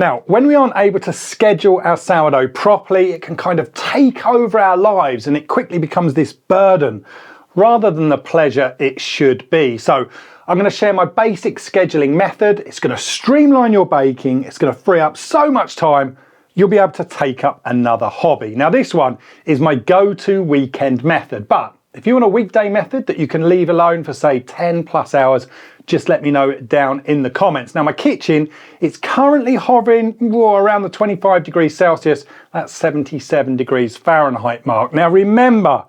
Now, when we aren't able to schedule our sourdough properly, it can kind of take over our lives and it quickly becomes this burden rather than the pleasure it should be. So I'm going to share my basic scheduling method. It's going to streamline your baking. It's going to free up so much time. You'll be able to take up another hobby. Now, this one is my go-to weekend method, but if you want a weekday method that you can leave alone for say 10 plus hours, just let me know down in the comments. Now, my kitchen is currently hovering around the 25 degrees Celsius, that's 77 degrees Fahrenheit mark. Now remember,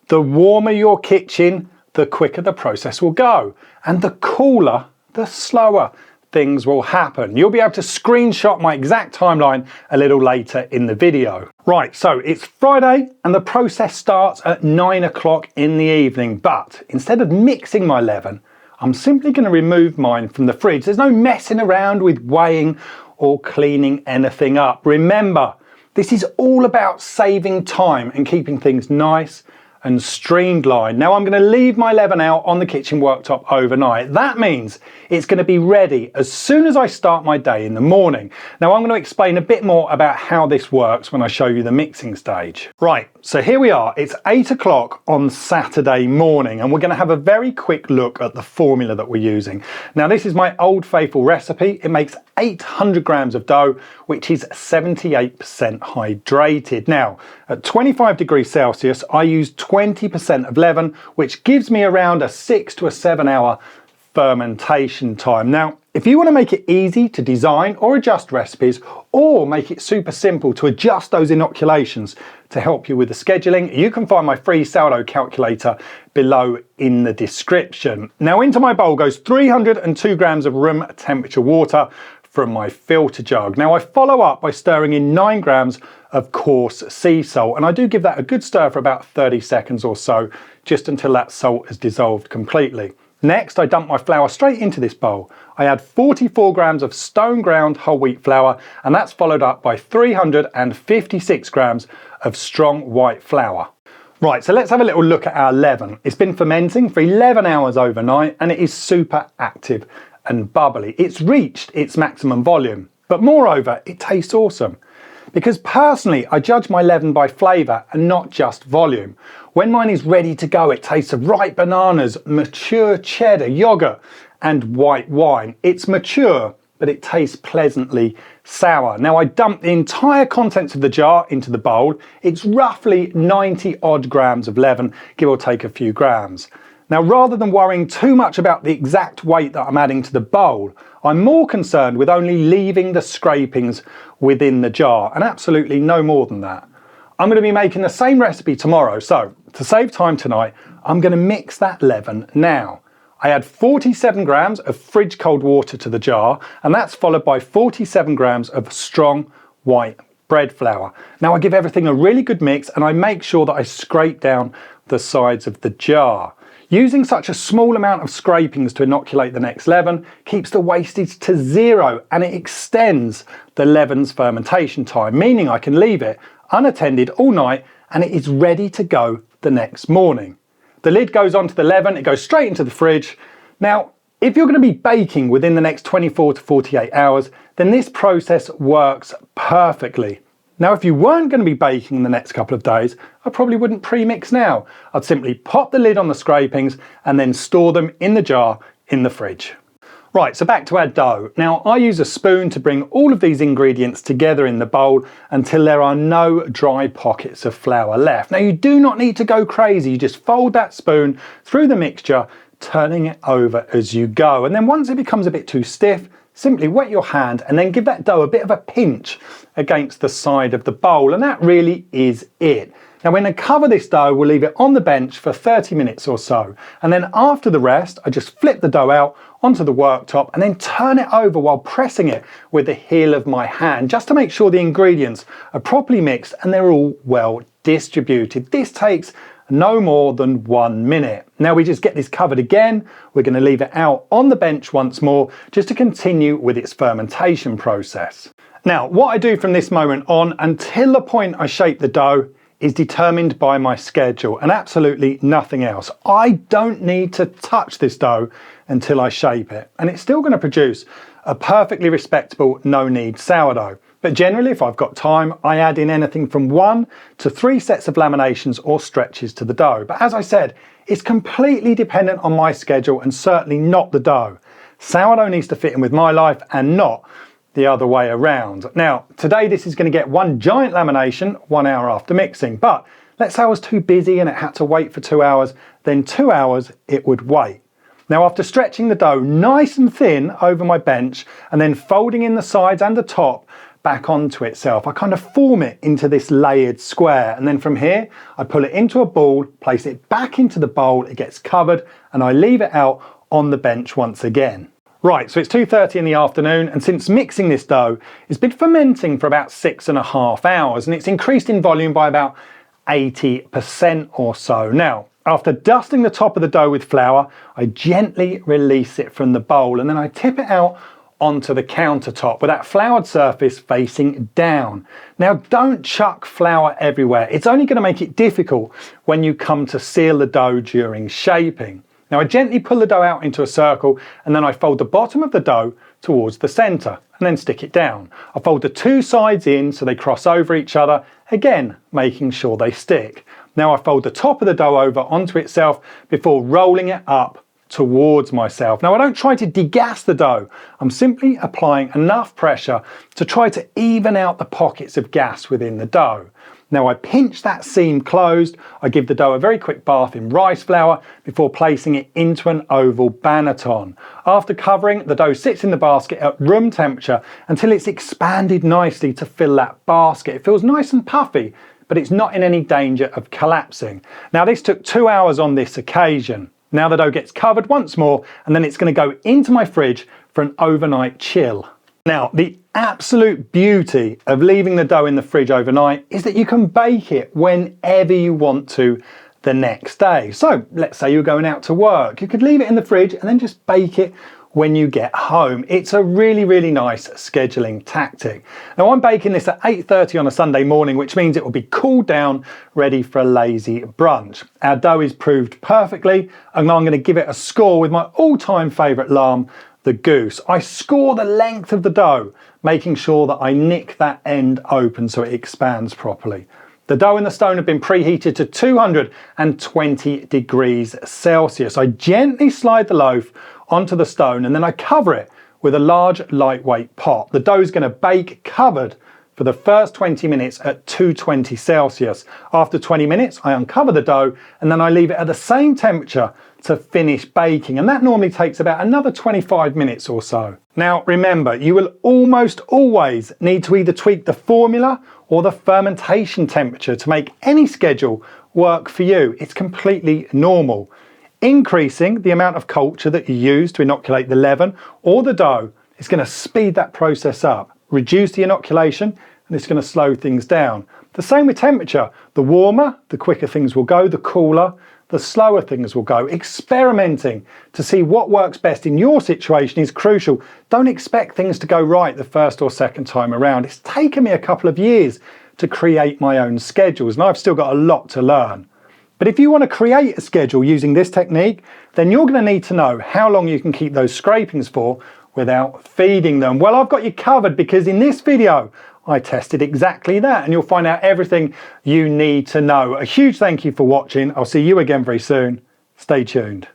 the warmer your kitchen, the quicker the process will go. And the cooler, the slower things will happen. You'll be able to screenshot my exact timeline a little later in the video. Right, so it's Friday and the process starts at 9 o'clock in the evening, but instead of mixing my leaven, I'm simply going to remove mine from the fridge. There's no messing around with weighing or cleaning anything up. Remember, this is all about saving time and keeping things nice and streamlined. Now I'm going to leave my leaven out on the kitchen worktop overnight. That means it's going to be ready as soon as I start my day in the morning. Now I'm going to explain a bit more about how this works when I show you the mixing stage. Right, so here we are. It's 8 o'clock on Saturday morning and we're going to have a very quick look at the formula that we're using. Now this is my Old Faithful recipe. It makes 800 grams of dough, which is 78% hydrated. Now, at 25 degrees Celsius, I use 20% of leaven, which gives me around a 6 to 7 hour fermentation time. Now, if you want to make it easy to design or adjust recipes, or make it super simple to adjust those inoculations to help you with the scheduling, you can find my free sourdough calculator below in the description. Now into my bowl goes 302 grams of room temperature water from my filter jug. Now I follow up by stirring in 9 grams of coarse sea salt, and I do give that a good stir for about 30 seconds or so, just until that salt is dissolved completely. Next, I dump my flour straight into this bowl. I add 44 grams of stone ground whole wheat flour, and that's followed up by 356 grams of strong white flour. Right, so let's have a little look at our leaven. It's been fermenting for 11 hours overnight, and it is super active and bubbly. It's reached its maximum volume, but moreover, it tastes awesome. Because personally, I judge my leaven by flavour and not just volume. When mine is ready to go, it tastes of ripe bananas, mature cheddar, yoghurt, and white wine. It's mature, but it tastes pleasantly sour. Now I dump the entire contents of the jar into the bowl. It's roughly 90 odd grams of leaven, give or take a few grams. Now, rather than worrying too much about the exact weight that I'm adding to the bowl, I'm more concerned with only leaving the scrapings within the jar, and absolutely no more than that. I'm going to be making the same recipe tomorrow, so to save time tonight, I'm going to mix that leaven now. I add 47 grams of fridge cold water to the jar, and that's followed by 47 grams of strong white bread flour. Now I give everything a really good mix, and I make sure that I scrape down the sides of the jar. Using such a small amount of scrapings to inoculate the next leaven keeps the wastage to 0, and it extends the leaven's fermentation time, meaning I can leave it unattended all night and it is ready to go the next morning. The lid goes onto the leaven, it goes straight into the fridge. Now, if you're going to be baking within the next 24 to 48 hours, then this process works perfectly. Now, if you weren't going to be baking in the next couple of days, I probably wouldn't pre-mix now. I'd simply pop the lid on the scrapings and then store them in the jar in the fridge. Right, so back to our dough. Now, I use a spoon to bring all of these ingredients together in the bowl until there are no dry pockets of flour left. Now, you do not need to go crazy. You just fold that spoon through the mixture, turning it over as you go. And then once it becomes a bit too stiff, simply wet your hand and then give that dough a bit of a pinch against the side of the bowl, and that really is it. Now when I cover this dough, we'll leave it on the bench for 30 minutes or so, and then after the rest, I just flip the dough out onto the worktop and then turn it over while pressing it with the heel of my hand, just to make sure the ingredients are properly mixed and they're all well distributed. This takes no more than 1 minute. Now we just get this covered again. We're going to leave it out on the bench once more just to continue with its fermentation process. Now what I do from this moment on until the point I shape the dough is determined by my schedule and absolutely nothing else. I don't need to touch this dough until I shape it, and it's still going to produce a perfectly respectable no-knead sourdough. But generally, if I've got time, I add in anything from 1 to 3 sets of laminations or stretches to the dough. But as I said, it's completely dependent on my schedule and certainly not the dough. Sourdough needs to fit in with my life and not the other way around. Now, today this is going to get one giant lamination 1 hour after mixing, but let's say I was too busy and it had to wait for 2 hours, then 2 hours it would wait. Now, after stretching the dough nice and thin over my bench and then folding in the sides and the top back onto itself, I kind of form it into this layered square, and then from here I pull it into a ball, place it back into the bowl, it gets covered, and I leave it out on the bench once again. Right, so it's 2:30 in the afternoon, and since mixing this dough, it's been fermenting for about 6.5 hours, and it's increased in volume by about 80% or so. Now, after dusting the top of the dough with flour, I gently release it from the bowl, and then I tip it out onto the countertop with that floured surface facing down. Now, don't chuck flour everywhere. It's only going to make it difficult when you come to seal the dough during shaping. Now, I gently pull the dough out into a circle, and then I fold the bottom of the dough towards the center and then stick it down. I fold the two sides in so they cross over each other, again making sure they stick. Now I fold the top of the dough over onto itself before rolling it up towards myself. Now, I don't try to degas the dough. I'm simply applying enough pressure to try to even out the pockets of gas within the dough. Now, I pinch that seam closed, I give the dough a very quick bath in rice flour before placing it into an oval banneton. After covering, the dough sits in the basket at room temperature until it's expanded nicely to fill that basket. It feels nice and puffy, but it's not in any danger of collapsing. Now, this took 2 hours on this occasion. Now the dough gets covered once more, and then it's going to go into my fridge for an overnight chill. Now, the absolute beauty of leaving the dough in the fridge overnight is that you can bake it whenever you want to the next day. So let's say you're going out to work. You could leave it in the fridge and then just bake it when you get home. It's a really, really nice scheduling tactic. Now, I'm baking this at 8:30 on a Sunday morning, which means it will be cooled down, ready for a lazy brunch. Our dough is proved perfectly, and I'm going to give it a score with my all-time favourite lamb, the goose. I score the length of the dough, making sure that I nick that end open so it expands properly. The dough and the stone have been preheated to 220 degrees Celsius. I gently slide the loaf onto the stone, and then I cover it with a large lightweight pot. The dough is going to bake covered for the first 20 minutes at 220 Celsius. After 20 minutes, I uncover the dough, and then I leave it at the same temperature to finish baking, and that normally takes about another 25 minutes or so. Now remember, you will almost always need to either tweak the formula or the fermentation temperature to make any schedule work for you. It's completely normal. Increasing the amount of culture that you use to inoculate the leaven or the dough is going to speed that process up, reduce the inoculation, and it's going to slow things down. The same with temperature. The warmer, the quicker things will go, the cooler, the slower things will go. Experimenting to see what works best in your situation is crucial. Don't expect things to go right the first or second time around. It's taken me a couple of years to create my own schedules, and I've still got a lot to learn. But if you want to create a schedule using this technique, then you're going to need to know how long you can keep those scrapings for without feeding them. Well, I've got you covered, because in this video, I tested exactly that, and you'll find out everything you need to know. A huge thank you for watching. I'll see you again very soon. Stay tuned.